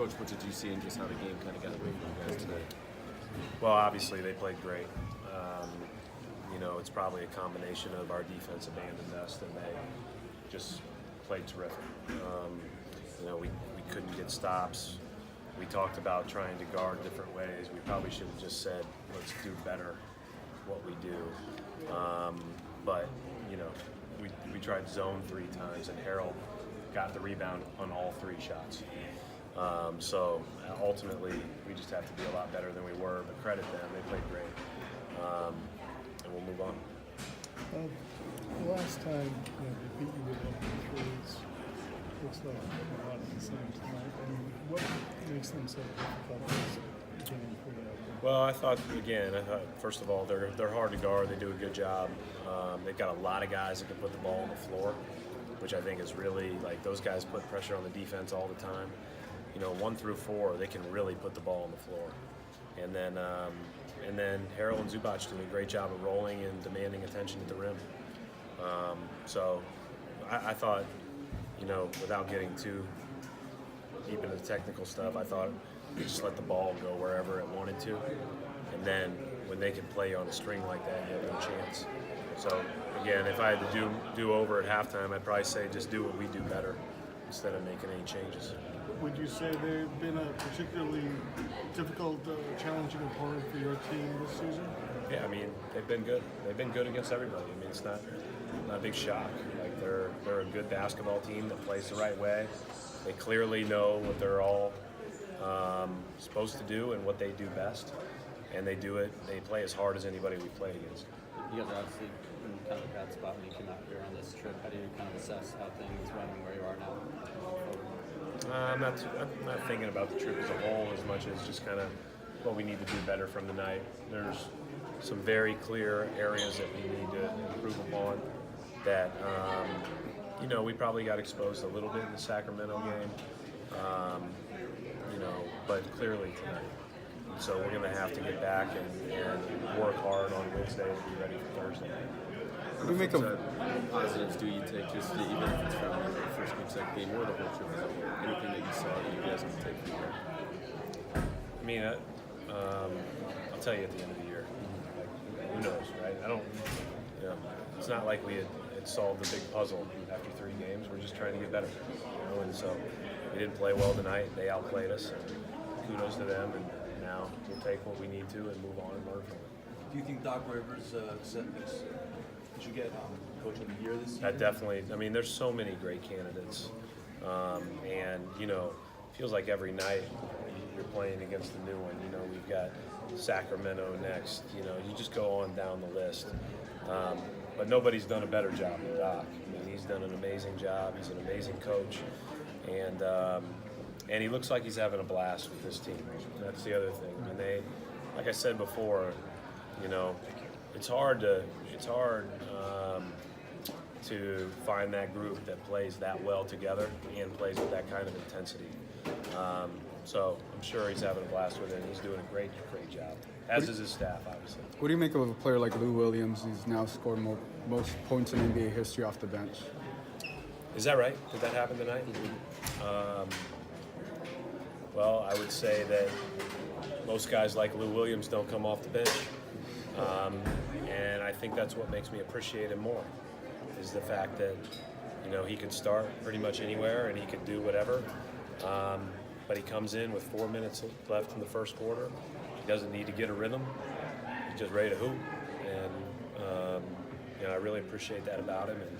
Coach, what did you see in just how the game kind of got away from you guys today? Well, obviously they played great. It's probably a combination of our defense abandoned us and they just played terrific. We couldn't get stops. We talked about trying to guard different ways. We probably should have just said, let's do better what we do. But we tried zone 3 times and Harold got the rebound on all 3 shots. So ultimately, we just have to be a lot better than we were, but credit them, they played great. And we'll move on. Last time they beat you with open threes, looks like a lot of the same tonight. What makes them so difficult getting free out? Well, I thought first of all, they're hard to guard. They do a good job. They've got a lot of guys that can put the ball on the floor, which I think is really, those guys put pressure on the defense all the time. 1 through 4, they can really put the ball on the floor. And then Harold and Zubac do a great job of rolling and demanding attention at the rim. So I thought, without getting too deep into the technical stuff, I thought just let the ball go wherever it wanted to. And then when they can play on a string like that, you have no chance. So again, if I had to do over at halftime, I'd probably say just do what we do better instead of making any changes. Would you say they've been a particularly difficult, challenging opponent for your team this season? Yeah, they've been good. They've been good against everybody. It's not a big shock. They're a good basketball team that plays the right way. They clearly know what they're all supposed to do and what they do best, and they do it. They play as hard as anybody we've played against. You guys are obviously in kind of a bad spot when you came out here on this trip. How do you kind of assess how things went and where you are now? I'm not thinking about the trip as a whole as much as just kind of what we need to do better from the night. There's some very clear areas that we need to improve upon that, we probably got exposed a little bit in the Sacramento game, but clearly tonight. So we're going to have to get back and work hard on Wednesday to be ready for Thursday. What positives do you take, just even if it's from the first game, second game, or the whole trip as a whole? Anything that you saw that you guys can take from here? I'll tell you at the end of the year. Who knows, right? It's not like we had solved the big puzzle after 3 games. We're just trying to get better. And so we didn't play well tonight. They outplayed us. And kudos to them. And now we'll take what we need to and move on and learn from it. Do you think Doc Rivers should get Coach of the Year this year? That definitely. There's so many great candidates, feels like every night you're playing against a new one. We've got Sacramento next. You just go on down the list. But nobody's done a better job than Doc. He's done an amazing job. He's an amazing coach, and he looks like he's having a blast with this team. That's the other thing. Like I said before, it's hard to find that group that plays that well together and plays with that kind of intensity. So I'm sure he's having a blast with it, and he's doing a great job, as is his staff, obviously. What do you make of a player like Lou Williams? He's now scored most points in NBA history off the bench. Is that right? Did that happen tonight? Well, I would say that most guys like Lou Williams don't come off the bench. And I think that's what makes me appreciate him more, is the fact that, he could start pretty much anywhere and he could do whatever. But he comes in with 4 minutes left in the first quarter. He doesn't need to get a rhythm. He's just ready to hoop. And, I really appreciate that about him. And,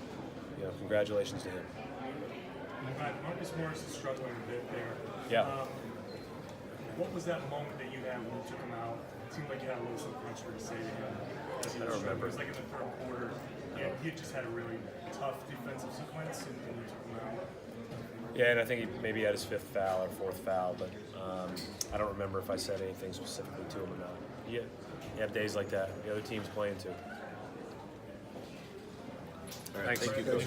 congratulations to him. Marcus Morris is struggling a bit there. Yeah. What was that moment that you had when you took him out? It seemed like you had a little something extra to say to him. I don't remember. It was like in the 3rd quarter. Yeah, he had just had a really tough defensive sequence, and you took him out. Yeah, and I think he maybe had his 5th foul or 4th foul, but I don't remember if I said anything specifically to him or not. You have days like that. The other team's playing too. All right, Thanks. thank you, Coach.